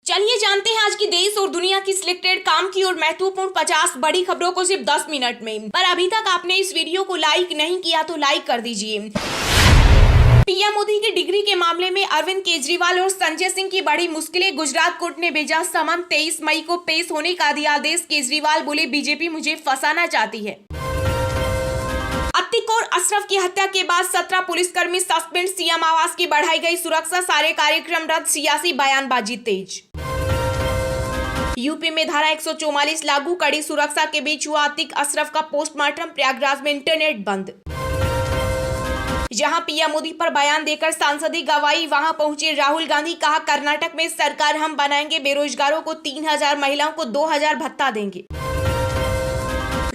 चलिए जानते हैं आज की देश और दुनिया की सिलेक्टेड काम की और महत्वपूर्ण 50 बड़ी खबरों को सिर्फ 10 मिनट में। पर अभी तक आपने इस वीडियो को लाइक नहीं किया तो लाइक कर दीजिए। पीएम मोदी की डिग्री के मामले में अरविंद केजरीवाल और संजय सिंह की बड़ी मुश्किलें। गुजरात कोर्ट ने भेजा समन। 23 मई को पेश होने का दिया आदेश। केजरीवाल बोले बीजेपी मुझे फंसाना चाहती है। अतिक और अशरफ की हत्या के बाद 17 पुलिसकर्मी सस्पेंड। सीएम आवास की बढ़ाई गई सुरक्षा। सारे कार्यक्रम रद्द। सियासी बयानबाजी तेज। यूपी में धारा 144 लागू। कड़ी सुरक्षा के बीच हुआ अतिक अशरफ का पोस्टमार्टम। प्रयागराज में इंटरनेट बंद। जहां पीएम मोदी पर बयान देकर सांसदी गवाई, वहां पहुंचे राहुल गांधी। कहा कर्नाटक में सरकार हम बनाएंगे। बेरोजगारों को 3000, महिलाओं को 2000 भत्ता देंगे।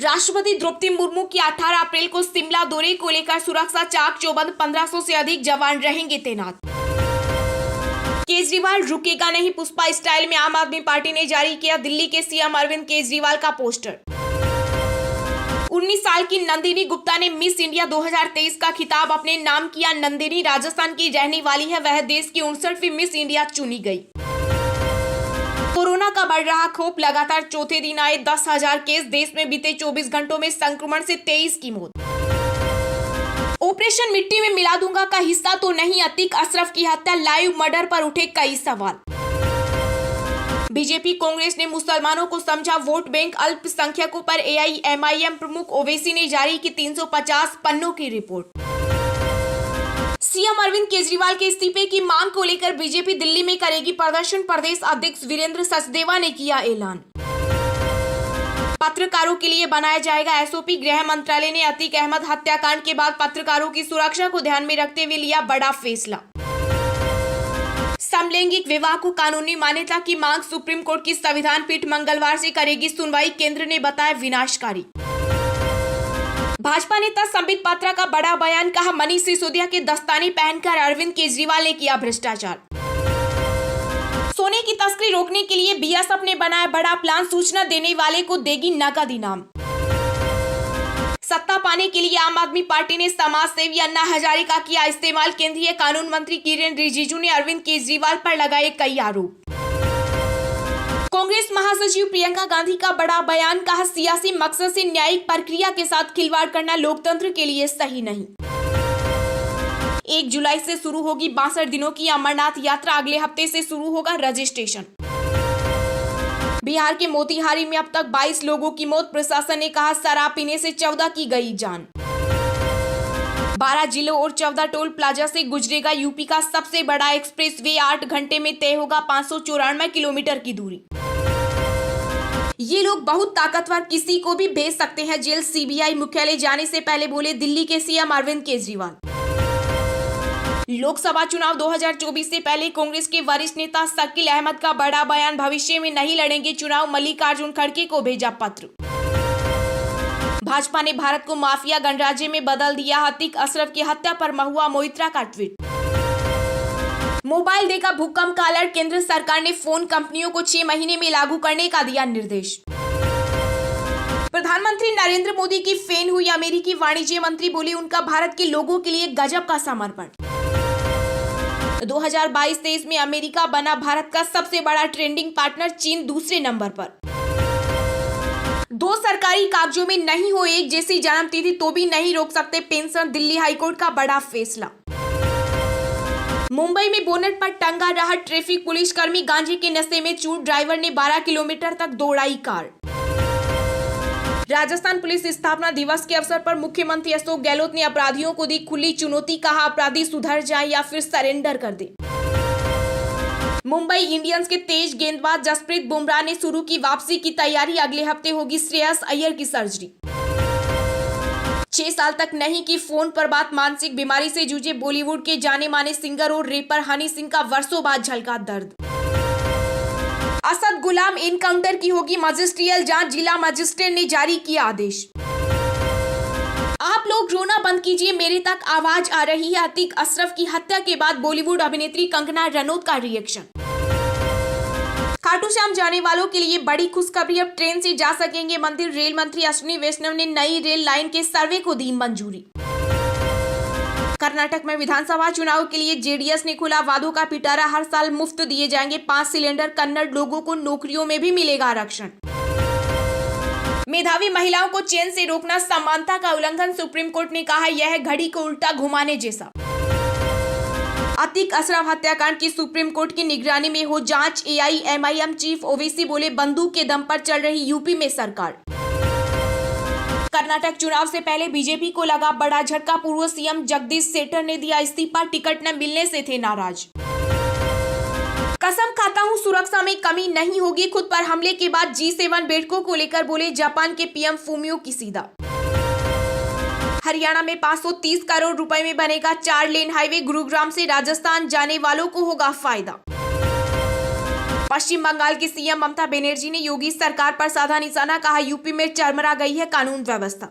राष्ट्रपति द्रौपदी मुर्मू की 18 अप्रैल को शिमला दौरे को लेकर सुरक्षा चाक चौबंद। 1500 से अधिक जवान रहेंगे तैनात। केजरीवाल रुकेगा नहीं। पुष्पा स्टाइल में आम आदमी पार्टी ने जारी किया दिल्ली के सीएम अरविंद केजरीवाल का पोस्टर। 19 साल की नंदिनी गुप्ता ने मिस इंडिया 2023 का खिताब अपने नाम किया। नंदिनी राजस्थान की रहने वाली है। वह देश की 59वीं मिस इंडिया चुनी गई। कोरोना का बढ़ रहा खौफ। लगातार चौथे दिन आए 10,000 केस। देश में बीते 24 घंटों में संक्रमण से 23 की मौत। ऑपरेशन मिट्टी में मिला दूंगा का हिस्सा तो नहीं। अतिक अशरफ की हत्या लाइव मर्डर पर उठे कई सवाल। बीजेपी कांग्रेस ने मुसलमानों को समझा वोट बैंक। अल्पसंख्यकों पर एआईएमआईएम प्रमुख ओवैसी ने जारी की 350 पन्नों की रिपोर्ट। सीएम अरविंद केजरीवाल के इस्तीफे की मांग को लेकर बीजेपी दिल्ली में करेगी प्रदर्शन। प्रदेश अध्यक्ष वीरेंद्र सचदेवा ने किया ऐलान। पत्रकारों के लिए बनाया जाएगा एसओपी। गृह मंत्रालय ने अतीक अहमद हत्याकांड के बाद पत्रकारों की सुरक्षा को ध्यान में रखते हुए लिया बड़ा फैसला। समलैंगिक विवाह को कानूनी मान्यता की मांग। सुप्रीम कोर्ट की संविधान पीठ मंगलवार से करेगी सुनवाई। केंद्र ने बताया विनाशकारी। भाजपा नेता संबित पात्रा का बड़ा बयान। कहा मनीष सिसोदिया के दस्ताने पहनकर अरविंद केजरीवाल ने किया भ्रष्टाचार। सोने की तस्करी रोकने के लिए बीएसएफ ने बनाया बड़ा प्लान। सूचना देने वाले को देगी नकद इनाम। सत्ता पाने के लिए आम आदमी पार्टी ने समाज सेवी अन्ना हजारे का किया इस्तेमाल। केंद्रीय कानून मंत्री किरेन रिजिजू ने अरविंद केजरीवाल पर लगाए कई आरोप। कांग्रेस महासचिव प्रियंका गांधी का बड़ा बयान। कहा सियासी मकसद से न्यायिक प्रक्रिया के साथ खिलवाड़ करना लोकतंत्र के लिए सही नहीं। 1 जुलाई से शुरू होगी 62 दिनों की अमरनाथ यात्रा। अगले हफ्ते से शुरू होगा रजिस्ट्रेशन। बिहार के मोतिहारी में अब तक 22 लोगों की मौत। प्रशासन ने कहा शराब पीने से 14 की गई जान। 12 जिलों और 14 टोल प्लाजा से गुजरेगा यूपी का सबसे बड़ा एक्सप्रेसवे। 8 घंटे में तय होगा 594 किलोमीटर की दूरी। ये लोग बहुत ताकतवर, किसी को भी भेज सकते हैं जेल। सीबीआई मुख्यालय जाने से पहले बोले दिल्ली के सीएम अरविंद केजरीवाल। लोकसभा चुनाव 2024 से पहले कांग्रेस के वरिष्ठ नेता शकील अहमद का बड़ा बयान। भविष्य में नहीं लड़ेंगे चुनाव। मल्लिकार्जुन खड़गे को भेजा पत्र। भाजपा ने भारत को माफिया गणराज्य में बदल दिया। अतिक अशरफ की हत्या पर महुआ मोइत्रा का ट्वीट। मोबाइल देगा भूकंप का अलर्ट। केंद्र सरकार ने फोन कंपनियों को 6 महीने में लागू करने का दिया निर्देश। प्रधानमंत्री नरेंद्र मोदी की फैन हुई अमेरिकी वाणिज्य मंत्री। बोली उनका भारत के लोगों के लिए गजब का समर्पण। 2022-23 में अमेरिका बना भारत का सबसे बड़ा ट्रेडिंग पार्टनर। चीन दूसरे नंबर पर। 2 सरकारी कागजों में नहीं हो एक जैसी जन्मतिथि तो भी नहीं रोक सकते पेंशन। दिल्ली हाईकोर्ट का बड़ा फैसला। मुंबई में बोनट पर टंगा रहा ट्रैफिक पुलिसकर्मी। गांजे के नशे में चूर। ड्राइवर ने 12 किलोमीटर तक दौड़ाई कार। राजस्थान पुलिस स्थापना दिवस के अवसर पर मुख्यमंत्री अशोक गहलोत ने अपराधियों को दी खुली चुनौती। कहा अपराधी सुधर जाए या फिर सरेंडर कर दे। मुंबई इंडियंस के तेज गेंदबाज जसप्रीत बुमराह ने शुरू की वापसी की तैयारी। अगले हफ्ते होगी श्रेयस अय्यर की सर्जरी। 6 साल तक नहीं की फोन पर बात। मानसिक बीमारी से जूझे बॉलीवुड के जाने माने सिंगर और रेपर हनी सिंह का वर्षों बाद झलका दर्द। असद गुलाम एनकाउंटर की होगी मजिस्ट्रियल जांच। जिला मजिस्ट्रेट ने जारी किया आदेश। आप लोग रोना बंद कीजिए, मेरे तक आवाज आ रही है। अतीक अशरफ की हत्या के बाद बॉलीवुड अभिनेत्री कंगना रनौत का रिएक्शन। खाटू श्याम जाने वालों के लिए बड़ी खुशखबरी। अब ट्रेन से जा सकेंगे मंदिर। रेल मंत्री अश्विनी वैष्णव ने नई रेल लाइन के सर्वे को दी मंजूरी। कर्नाटक में विधानसभा चुनाव के लिए जेडीएस ने खुला वादों का पिटारा। हर साल मुफ्त दिए जाएंगे 5 सिलेंडर। कन्नड़ लोगों को नौकरियों में भी मिलेगा आरक्षण। मेधावी महिलाओं को चैन से रोकना समानता का उल्लंघन। सुप्रीम कोर्ट ने कहा यह है घड़ी को उल्टा घुमाने जैसा। अतीक अशरफ हत्याकांड की सुप्रीम कोर्ट की निगरानी में हो जांच। एआईएमआईएम चीफ ओवैसी बोले बंदूक के दम पर चल रही यूपी में सरकार। कर्नाटक चुनाव से पहले बीजेपी को लगा बड़ा झटका। पूर्व सीएम जगदीश शेट्टर ने दिया इस्तीफा। टिकट न मिलने से थे नाराज। कसम खाता हूं सुरक्षा में कमी नहीं होगी। खुद पर हमले के बाद G7 बैठकों को लेकर बोले जापान के पीएम फूमियो किशिदा। हरियाणा में 530 करोड़ रुपए में बनेगा 4 लेन हाईवे। गुरुग्राम से राजस्थान जाने वालों को होगा फायदा। पश्चिम बंगाल की सीएम ममता बनर्जी ने योगी सरकार पर साधा निशाना। कहा यूपी में चरमरा गई है कानून व्यवस्था।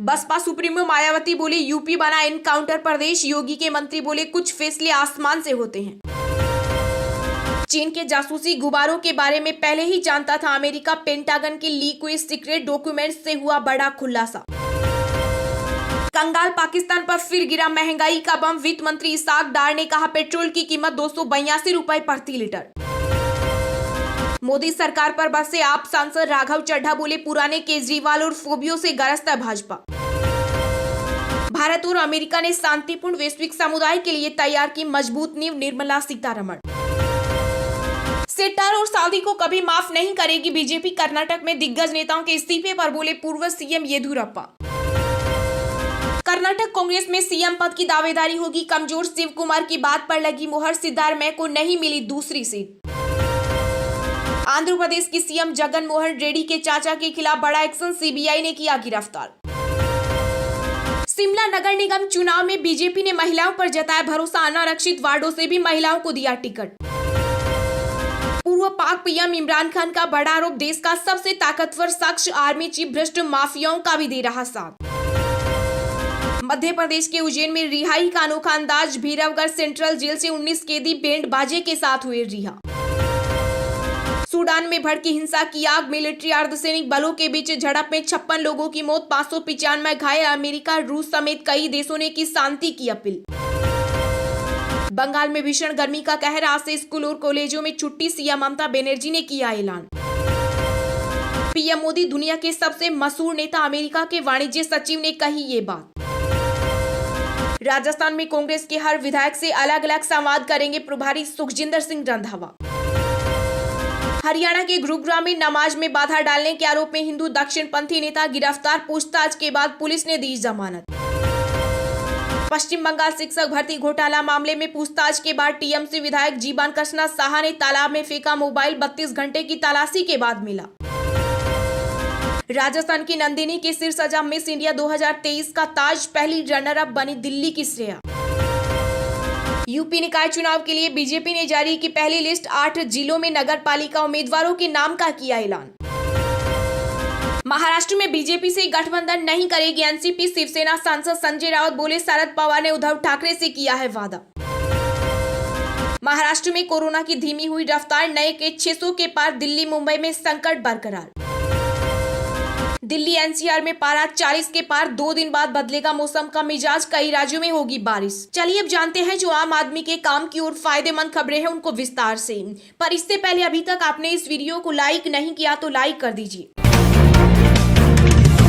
बसपा सुप्रीमो मायावती बोले यूपी बना एनकाउंटर प्रदेश। योगी के मंत्री बोले कुछ फैसले आसमान से होते हैं। चीन के जासूसी गुब्बारों के बारे में पहले ही जानता था अमेरिका। पेंटागन के लीक हुए सीक्रेट डॉक्यूमेंट्स से हुआ बड़ा खुलासा। कंगाल पाकिस्तान पर फिर गिरा महंगाई का बम। वित्त मंत्री इसाक डार ने कहा पेट्रोल की कीमत 282 रुपए प्रति लीटर। मोदी सरकार पर बरसे आप सांसद राघव चड्ढा बोले पुराने केजरीवाल और फोबियो से ग्रस्त है भाजपा। भारत और अमेरिका ने शांतिपूर्ण वैश्विक समुदाय के लिए तैयार की मजबूत नींव। निर्मला सीतारमण। शेट्टर और साउदी को कभी माफ नहीं करेगी बीजेपी। कर्नाटक में दिग्गज नेताओं के इस्तीफे पर बोले पूर्व सीएम येदियुरप्पा। कर्नाटक कांग्रेस में सीएम पद की दावेदारी होगी कमजोर। शिव कुमार की बात पर लगी मुहर। सिद्धारमैया को नहीं मिली दूसरी सीट। आंध्र प्रदेश की सीएम जगन मोहन रेड्डी के चाचा के खिलाफ बड़ा एक्शन। सीबीआई ने किया गिरफ्तार। शिमला नगर निगम चुनाव में बीजेपी ने महिलाओं पर जताया भरोसा। अनारक्षित वार्डों से भी महिलाओं को दिया टिकट। पूर्व पाक पीएम इमरान खान का बड़ा आरोप देश का सबसे ताकतवर शख्स आर्मी चीफ भ्रष्ट माफियाओं का भी दे रहा साथ। मध्य प्रदेश के उज्जैन में रिहाई का अनोखा अंदाज। भीरवगढ़ सेंट्रल जेल से 19 कैदी बैंड बाजे के साथ हुए रिहा। सूडान में भड़की हिंसा की आग। मिलिट्री अर्धसैनिक बलों के बीच झड़प में 56 लोगों की मौत, 595 घायल। अमेरिका रूस समेत कई देशों ने की शांति की अपील। बंगाल में भीषण गर्मी का कहर। आज से स्कूल और कॉलेजों में छुट्टी। सीएम ममता बनर्जी ने किया ऐलान। पीएम मोदी दुनिया के सबसे मशहूर नेता। अमेरिका के वाणिज्य सचिव ने कही ये बात। राजस्थान में कांग्रेस के हर विधायक से अलग अलग संवाद करेंगे प्रभारी सुखजिंदर सिंह रंधावा। हरियाणा के गुरुग्राम में नमाज में बाधा डालने के आरोप में हिंदू दक्षिणपंथी नेता गिरफ्तार। पूछताछ के बाद पुलिस ने दी जमानत। पश्चिम बंगाल शिक्षक भर्ती घोटाला मामले में पूछताछ के बाद टीएमसी विधायक जीवन कृष्णा साहा ने तालाब में फेंका मोबाइल। 32 घंटे की तलाशी के बाद मिला। राजस्थान की नंदिनी के सिर सजा मिस इंडिया 2023 का ताज। पहली रनर अप बनी दिल्ली की श्रेया। यूपी निकाय चुनाव के लिए बीजेपी ने जारी की पहली लिस्ट। 8 जिलों में नगर पालिका उम्मीदवारों के नाम का किया ऐलान। महाराष्ट्र में बीजेपी से गठबंधन नहीं करेगी एनसीपी। शिवसेना सांसद संजय राउत बोले शरद पवार ने उद्धव ठाकरे से किया है वादा। महाराष्ट्र में कोरोना की धीमी हुई रफ्तार। नए केस 600 के पार। दिल्ली मुंबई में संकट बरकरार। दिल्ली एनसीआर में पारा 40 के पार। 2 दिन बाद बदलेगा मौसम का मिजाज। कई राज्यों में होगी बारिश। चलिए अब जानते हैं जो आम आदमी के काम की और फायदेमंद खबरें हैं उनको विस्तार से। पर इससे पहले अभी तक आपने इस वीडियो को लाइक नहीं किया तो लाइक कर दीजिए।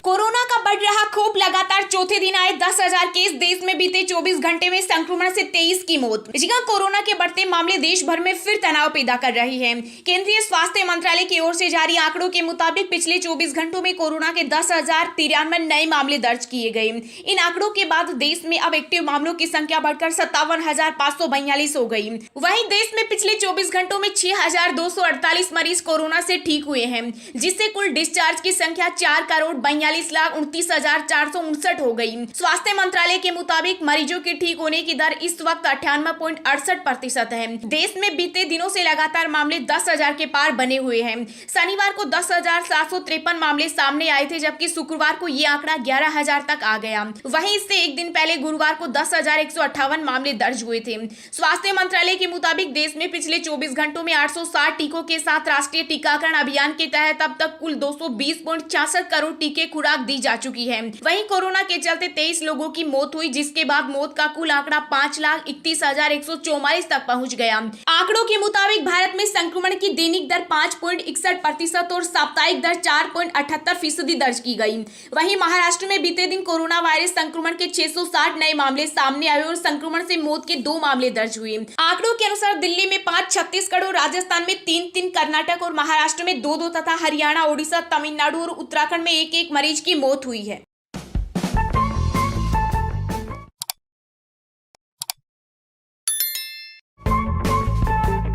कोरोना का बढ़ रहा खौफ। लगातार चौथे दिन आए 10,000 केस। देश में बीते 24 घंटे में संक्रमण से 23 की मौत। कोरोना के बढ़ते मामले देश भर में फिर तनाव पैदा कर रही है। केंद्रीय स्वास्थ्य मंत्रालय की ओर से जारी आंकड़ों के मुताबिक पिछले 24 घंटों में कोरोना के 10,093 नए मामले दर्ज किए गए। इन आंकड़ों के बाद देश में अब एक्टिव मामलों की संख्या बढ़कर 57,542 हो गई। वहीं देश में पिछले 24 घंटों में 6,248 मरीज कोरोना से ठीक हुए हैं, जिससे कुल डिस्चार्ज की संख्या 4,42,29,459 हो गई। स्वास्थ्य मंत्रालय के मुताबिक मरीजों के ठीक होने की दर इस वक्त 98.68% है। देश में बीते दिनों से लगातार मामले 10,000 के पार बने हुए हैं। शनिवार को 10,753 मामले सामने आए थे, जबकि शुक्रवार को ये आंकड़ा 11,000 तक आ गया। वहीं इससे एक दिन पहले गुरुवार को 10,158 मामले दर्ज हुए थे। स्वास्थ्य मंत्रालय के मुताबिक देश में पिछले 24 घंटों में 860 टीकों के साथ राष्ट्रीय टीकाकरण अभियान के तहत अब तक कुल 220.66 करोड़ टीके खुराक खुराक दी जा चुकी है। वहीं कोरोना के चलते 23 लोगों की मौत हुई, जिसके बाद मौत का कुल आंकड़ा 5,31,144 तक पहुंच गया। आंकड़ों के मुताबिक भारत में संक्रमण की दैनिक दर 5.61% और साप्ताहिक दर 4.78% दर्ज की गई। वहीं महाराष्ट्र में बीते दिन कोरोना वायरस संक्रमण के 660 नए मामले सामने आए और संक्रमण से मौत के 2 मामले दर्ज हुए। आंकड़ों के अनुसार दिल्ली में 5, छत्तीसगढ़ और राजस्थान में 3, कर्नाटक और महाराष्ट्र में 2 तथा हरियाणा, ओडिशा, तमिलनाडु और उत्तराखंड में 1 मरीज की मौत हुई है।